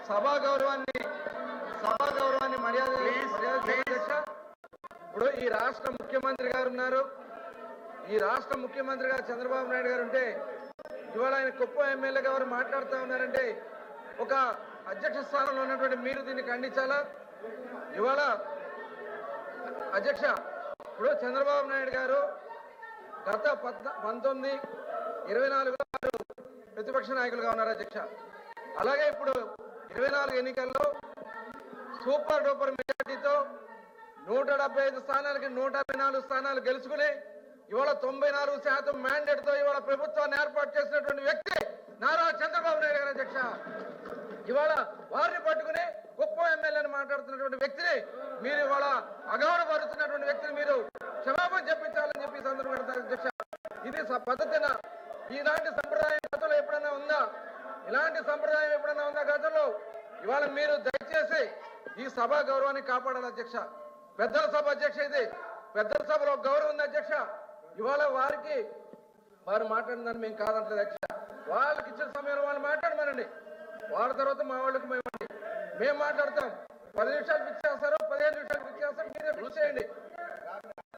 సభా గౌరవాన్ని మర్యాద అధ్యక్ష. ఇప్పుడు ఈ రాష్ట్ర ముఖ్యమంత్రి గారు ఉన్నారు. ఈ రాష్ట్ర ముఖ్యమంత్రి గారు చంద్రబాబు నాయుడు గారు ఉంటే ఇవాళ ఆయన కుప్పం ఎమ్మెల్యే గారు మాట్లాడుతూ ఉన్నారంటే ఒక అధ్యక్ష స్థానంలో ఉన్నటువంటి మీరు దీన్ని ఖండించాలా? ఇవాళ అధ్యక్ష, ఇప్పుడు చంద్రబాబు నాయుడు గారు గత 19, 24 ప్రతిపక్ష నాయకులుగా ఉన్నారు అధ్యక్ష. అలాగే ఇప్పుడు 24 ఎన్నికల్లో సూపర్ డూపర్ మెజార్టీతో 175 స్థానాలకి 124 స్థానాలు గెలుచుకుని ఇవాళ 94% మ్యాండేట్ తో ఇవాళ ప్రభుత్వాన్ని ఏర్పాటు చేసినటువంటి వ్యక్తి నారా చంద్రబాబు నాయుడు గారు అధ్యక్ష. ఇవాళ వారిని పట్టుకుని కుప్పం ఎమ్మెల్యేని మాట్లాడుతున్నటువంటి వ్యక్తిని మీరు ఇవాళ అగౌరవపరుస్తున్నటువంటి వ్యక్తిని మీరు క్షమాపణ చెప్పించాలని చెప్పి సందర్భంగా అధ్యక్ష. ఇది పద్ధతిన ఇలాంటి సంప్రదాయం గతంలో ఎప్పుడైనా ఉందా? ఇలాంటి సంప్రదాయం ఎప్పుడైనా ఉందా గతంలో? ఇవాళ మీరు దయచేసి ఈ సభ గౌరవాన్ని కాపాడాలి అధ్యక్ష. పెద్దల సభ అధ్యక్ష, ఇది పెద్దల సభలో గౌరవం ఉంది అధ్యక్ష. ఇవాళ వారు మాట్లాడిందని మేము కాదంటలేదు అధ్యక్ష. వాళ్ళకి ఇచ్చిన సమయంలో వాళ్ళు మాట్లాడమనండి. వాళ్ళ తర్వాత మా వాళ్ళకి మేము మాట్లాడతాం. 10 నిమిషాలు ఫిక్స్ చేస్తారు, 15 నిమిషాలు ఫిక్స్ చేస్తారు, మీరే ఫిక్స్ చేయండి.